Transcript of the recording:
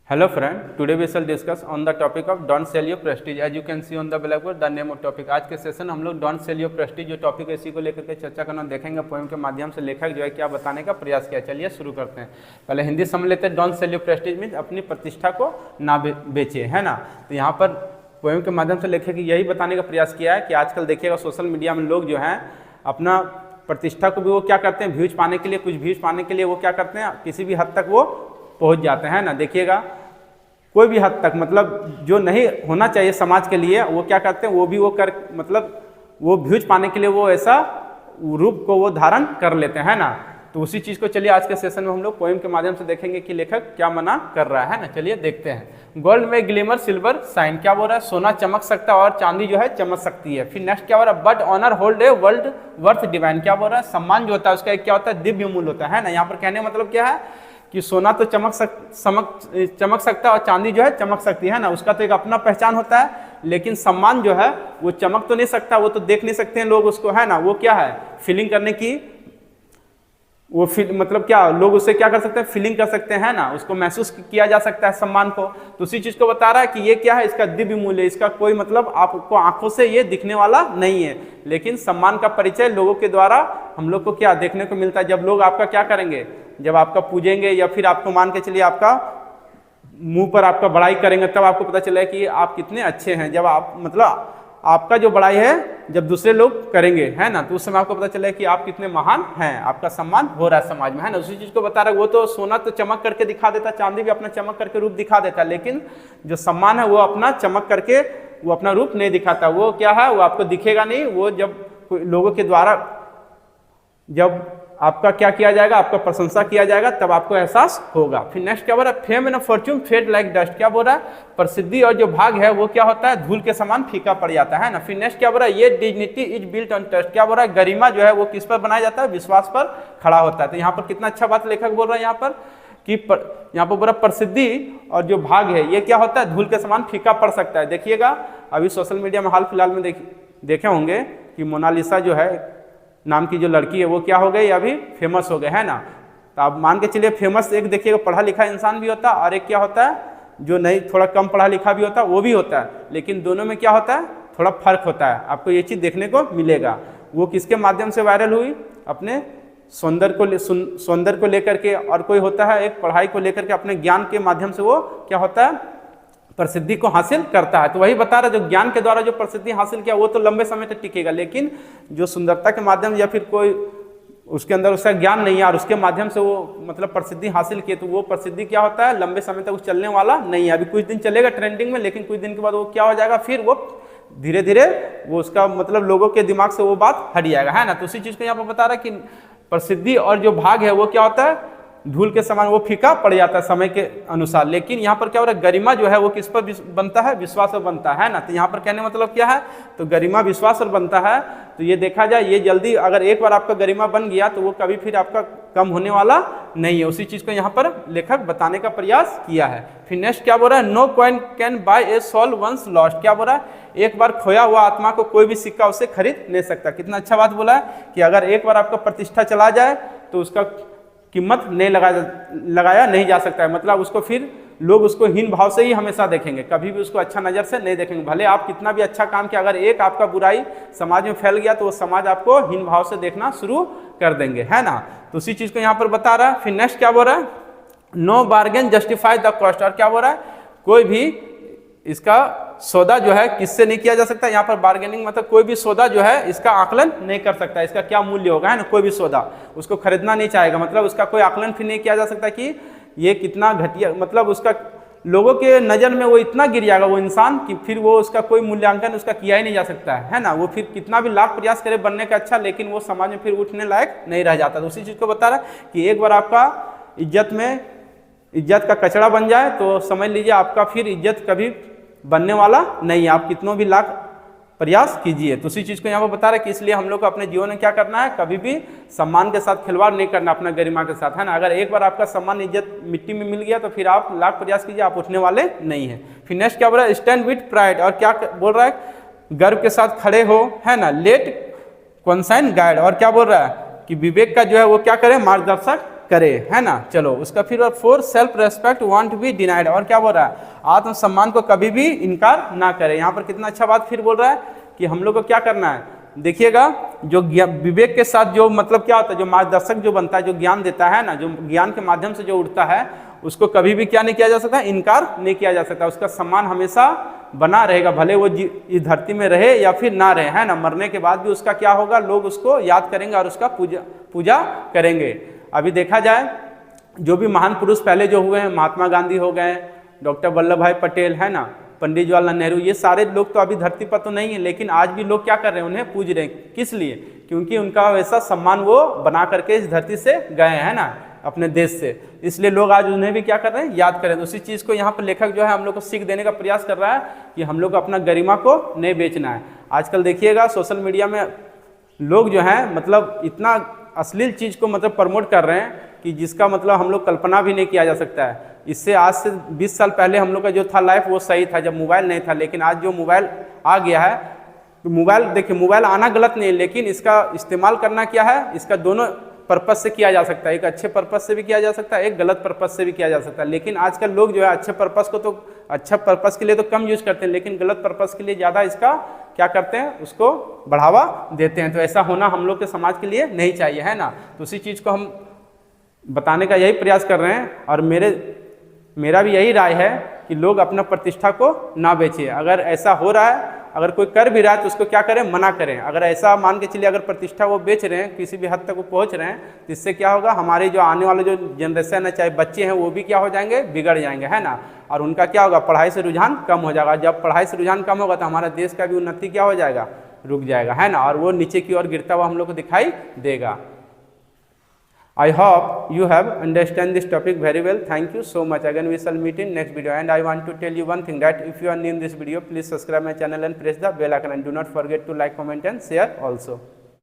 Hello friend, today we shall discuss on the topic of don't sell your prestige. As you can see on the blackboard, the name of topic. आज के session हम लोग don't sell your prestige जो topic है इसी को लेकर के चर्चा करना देखेंगे। पोएम के माध्यम से लेखक जो है क्या बताने का प्रयास किया। चलिए शुरू करते हैं। पहले हिंदी समझ लेते हैं। don't sell your prestige means अपनी प्रतिष्ठा को ना बेचे, है ना। तो यहाँ पर पोएम के माध्यम से लेखक यही बताने का प्रयास किया है कि आजकल देखिएगा सोशल मीडिया में लोग जो हैं अपना प्रतिष्ठा को भी वो क्या करते हैं, व्यूज पाने के लिए, कुछ व्यूज पाने के लिए वो क्या करते हैं, किसी भी हद तक वो पहुंच जाते हैं ना। देखिएगा कोई भी हद तक मतलब जो नहीं होना चाहिए समाज के लिए वो क्या करते हैं, वो भी वो कर मतलब वो व्यूज पाने के लिए वो ऐसा रूप को वो धारण कर लेते हैं ना। तो उसी चीज़ को चलिए आज के सेशन में हम लोग पोएम के माध्यम से देखेंगे कि लेखक क्या मना कर रहा है ना। चलिए देखते हैं। गोल्ड में ग्लिमर सिल्वर साइन, क्या बोल रहा है, सोना चमक सकता है और चांदी जो है चमक सकती है। फिर नेक्स्ट क्या बोल रहा है, but honour hold a world worth divine, क्या बोल रहा है, सम्मान जो होता है उसका एक क्या होता है, दिव्य मूल्य होता है ना। यहाँ पर कहने मतलब क्या है कि सोना तो चमक सकता है और चांदी जो है चमक सकती है ना, उसका तो एक अपना पहचान होता है। लेकिन सम्मान जो है वो चमक तो नहीं सकता, वो तो देख नहीं सकते हैं लोग उसको, है ना। वो क्या है, फीलिंग करने की वो मतलब क्या लोग उससे क्या कर सकते हैं, फीलिंग कर सकते हैं ना, उसको महसूस किया जा सकता है सम्मान को। तो उसी चीज को बता रहा है कि ये क्या है, इसका दिव्य मूल्य, इसका कोई मतलब आपको आंखों से ये दिखने वाला नहीं है। लेकिन सम्मान का परिचय लोगों के द्वारा हम लोग को क्या देखने को मिलता है, जब लोग आपका क्या करेंगे, जब आपका पूजेंगे या फिर आपको मान के चलिए आपका मुंह पर आपका बड़ाई करेंगे, तब आपको पता चला कि आप कितने अच्छे हैं। जब आप मतलब आपका जो बड़ाई है जब दूसरे लोग करेंगे, है ना, तो उस समय आपको पता चले कि आप कितने महान हैं, आपका सम्मान हो रहा है समाज में, है ना। उसी चीज को बता रहा है। वो तो सोना तो चमक करके दिखा देता, चांदी भी अपना चमक करके रूप दिखा देता, लेकिन जो सम्मान है वो अपना चमक करके वो अपना रूप नहीं दिखाता। वो क्या है, वो आपको दिखेगा नहीं। वो जब लोगों के द्वारा जब आपका क्या किया जाएगा, आपका प्रशंसा किया जाएगा, तब आपको एहसास होगा। फिर नेक्स्ट क्या बोल रहा है, fame and fortune fade like dust, क्या बोल रहा है, प्रसिद्धि और जो भाग है वो क्या होता है, धूल के समान फीका पड़ जाता है ना। फिर नेक्स्ट क्या बोल रहा है, ये dignity is built on trust, क्या बोल रहा है, गरिमा जो है वो किस पर बनाया जाता है, विश्वास पर खड़ा होता है। तो यहाँ पर कितना अच्छा बात लेखक बोल रहा है यहाँ पर कि यहाँ पर बोला प्रसिद्धि और जो भाग है ये क्या होता है, धूल के समान फीका पड़ सकता है। देखिएगा अभी सोशल मीडिया में हाल फिलहाल में देखे होंगे कि मोनालिसा जो है नाम की जो लड़की है वो क्या हो गई, अभी फेमस हो गए, है ना। तो आप मान के चलिए फेमस एक देखिएगा पढ़ा लिखा इंसान भी होता है और एक क्या होता है जो नहीं थोड़ा कम पढ़ा लिखा भी होता है, वो भी होता है। लेकिन दोनों में क्या होता है, थोड़ा फर्क होता है। आपको ये चीज़ देखने को मिलेगा। वो किसके माध्यम से वायरल हुई, अपने सौंदर्य को लेकर के, और कोई होता है एक पढ़ाई को लेकर के अपने ज्ञान के माध्यम से वो क्या होता है, प्रसिद्धि को हासिल करता है। तो वही बता रहा, जो ज्ञान के द्वारा जो प्रसिद्धि हासिल किया वो तो लंबे समय तक टिकेगा, लेकिन जो सुंदरता के माध्यम या फिर कोई उसके अंदर उसका ज्ञान नहीं है और उसके माध्यम से वो मतलब प्रसिद्धि हासिल किए, तो वो प्रसिद्धि क्या होता है, लंबे समय तक चलने वाला नहीं है। अभी कुछ दिन चलेगा ट्रेंडिंग में, लेकिन कुछ दिन के बाद वो क्या हो जाएगा, फिर वो धीरे धीरे वो उसका मतलब लोगों के दिमाग से वो बात हट जाएगा, है ना। तो उसी चीज को यहाँ पर बता रहा है कि प्रसिद्धि और जो भाग है वो क्या होता है, धूल के समान वो फीका पड़ जाता है समय के अनुसार। लेकिन यहाँ पर क्या हो रहा है, गरिमा जो है वो किस पर बनता है, विश्वास पर बनता है ना। तो यहाँ पर कहने मतलब क्या है, तो गरिमा विश्वास पर बनता है। तो ये देखा जाए ये जल्दी अगर एक बार आपका गरिमा बन गया तो वो कभी फिर आपका कम होने वाला नहीं है। उसी चीज को यहाँ पर लेखक बताने का प्रयास किया है। फिर नेक्स्ट क्या बोल रहा है, no coin can buy a soul once lost, क्या बोल रहा है, एक बार खोया हुआ आत्मा को कोई भी सिक्का उसे खरीद नहीं सकता। कितना अच्छा बात बोला है कि अगर एक बार आपका प्रतिष्ठा चला जाए तो उसका कीमत नहीं लगाया नहीं जा सकता है। मतलब उसको फिर लोग उसको हीन भाव से ही हमेशा देखेंगे, कभी भी उसको अच्छा नज़र से नहीं देखेंगे। भले आप कितना भी अच्छा काम किया, अगर एक आपका बुराई समाज में फैल गया तो वो समाज आपको हीन भाव से देखना शुरू कर देंगे, है ना। तो उसी चीज़ को यहाँ पर बता रहा है। फिर नेक्स्ट क्या बोल रहा है, no bargain justify the cost, और क्या बोल रहा है, कोई भी इसका सौदा जो है किससे नहीं किया जा सकता। यहाँ पर बार्गेनिंग मतलब कोई भी सौदा जो है इसका आकलन नहीं कर सकता, इसका क्या मूल्य होगा, है ना। कोई भी सौदा उसको खरीदना नहीं चाहेगा, मतलब उसका कोई आकलन फिर नहीं किया जा सकता कि ये कितना घटिया, मतलब उसका लोगों के नज़र में वो इतना गिर जाएगा वो इंसान कि फिर वो उसका कोई मूल्यांकन उसका किया ही नहीं जा सकता है ना। वो फिर कितना भी लाख प्रयास करे बनने का अच्छा, लेकिन वो समाज में फिर उठने लायक नहीं रह जाता। तो उसी चीज़ को बता रहा है कि एक बार आपका इज्जत का कचरा बन जाए तो समझ लीजिए आपका फिर इज्जत कभी बनने वाला नहीं है, आप कितनों भी लाख प्रयास कीजिए। तो उसी चीज़ को यहाँ पर बता रहा है कि इसलिए हम लोग को अपने जीवन में क्या करना है, कभी भी सम्मान के साथ खिलवाड़ नहीं करना, अपना गरिमा के साथ, है ना। अगर एक बार आपका सम्मान इज्जत मिट्टी में मिल गया तो फिर आप लाख प्रयास कीजिए, आप उठने वाले नहीं है। फिर नेक्स्ट क्या बोल रहा है, स्टैंड विथ प्राइड, और क्या बोल रहा है, गर्व के साथ खड़े हो, है ना। लेट कॉन्साइन गाइड, और क्या बोल रहा है कि विवेक का जो है वो क्या करे, मार्गदर्शक करे, है ना। चलो उसका फिर और 4 self respect want be denied, और क्या बोल रहा है, आत्मसम्मान को कभी भी इनकार ना करे। यहाँ पर कितना अच्छा बात फिर बोल रहा है कि हम लोग को क्या करना है, देखिएगा जो विवेक के साथ जो मतलब क्या होता है, जो मार्गदर्शक जो बनता है, जो ज्ञान देता है ना, जो ज्ञान के माध्यम से जो उठता है, उसको कभी भी क्या नहीं किया जा सकता, इनकार नहीं किया जा सकता। उसका सम्मान हमेशा बना रहेगा, भले वो इस धरती में रहे या फिर ना रहे, है ना। मरने के बाद भी उसका क्या होगा, लोग उसको याद करेंगे और उसका पूजा करेंगे। अभी देखा जाए जो भी महान पुरुष पहले जो हुए हैं, महात्मा गांधी हो गए, डॉक्टर वल्लभ भाई पटेल, है ना, पंडित जवाहरलाल नेहरू, ये सारे लोग तो अभी धरती पर तो नहीं है, लेकिन आज भी लोग क्या कर रहे हैं, उन्हें पूज रहे हैं। किस लिए, क्योंकि उनका वैसा सम्मान वो बना करके इस धरती से गए हैं ना, अपने देश से, इसलिए लोग आज उन्हें भी क्या कर रहे हैं, याद करें। उसी चीज़ को यहाँ पर लेखक जो है हम लोग को सीख देने का प्रयास कर रहा है कि हम लोग को अपना गरिमा को नहीं बेचना है। आजकल देखिएगा सोशल मीडिया में लोग जो हैं मतलब इतना अश्लील चीज़ को मतलब प्रमोट कर रहे हैं कि जिसका मतलब हम लोग कल्पना भी नहीं किया जा सकता है। इससे आज से 20 साल पहले हम लोग का जो था लाइफ वो सही था, जब मोबाइल नहीं था, लेकिन आज जो मोबाइल आ गया है, तो मोबाइल देखिए, मोबाइल आना गलत नहीं है, लेकिन इसका इस्तेमाल करना क्या है, इसका दोनों पर्पज से किया जा सकता है। एक अच्छे पर्पज से भी किया जा सकता है, एक गलत पर्पज से भी किया जा सकता है। लेकिन आजकल लोग जो है अच्छे पर्पज को तो अच्छा पर्पज के लिए तो कम यूज करते हैं, लेकिन गलत पर्पज के लिए ज़्यादा इसका क्या करते हैं, उसको बढ़ावा देते हैं। तो ऐसा होना हम लोग के समाज के लिए नहीं चाहिए, है ना। तो उसी चीज़ को हम बताने का यही प्रयास कर रहे हैं, और मेरा भी यही राय है कि लोग अपना प्रतिष्ठा को ना बेचें। अगर ऐसा हो रहा है, अगर कोई कर भी रहा है तो उसको क्या करें, मना करें। अगर ऐसा मान के चलिए अगर प्रतिष्ठा वो बेच रहे हैं, किसी भी हद तक वो पहुंच रहे हैं, तो इससे क्या होगा, हमारे जो आने वाले जो जनरेशन है, चाहे बच्चे हैं, वो भी क्या हो जाएंगे, बिगड़ जाएंगे, है ना। और उनका क्या होगा, पढ़ाई से रुझान कम हो जाएगा। जब पढ़ाई से रुझान कम होगा तो हमारा देश का भी उन्नति क्या हो जाएगा, रुक जाएगा, है ना, और वो नीचे की ओर गिरता हुआ हम लोग को दिखाई देगा। I hope you have understand this topic very well. Thank you so much. Again we shall meet in next video, and I want to tell you one thing, that if you are new in this video, please subscribe my channel and press the bell icon, and do not forget to like, comment and share also.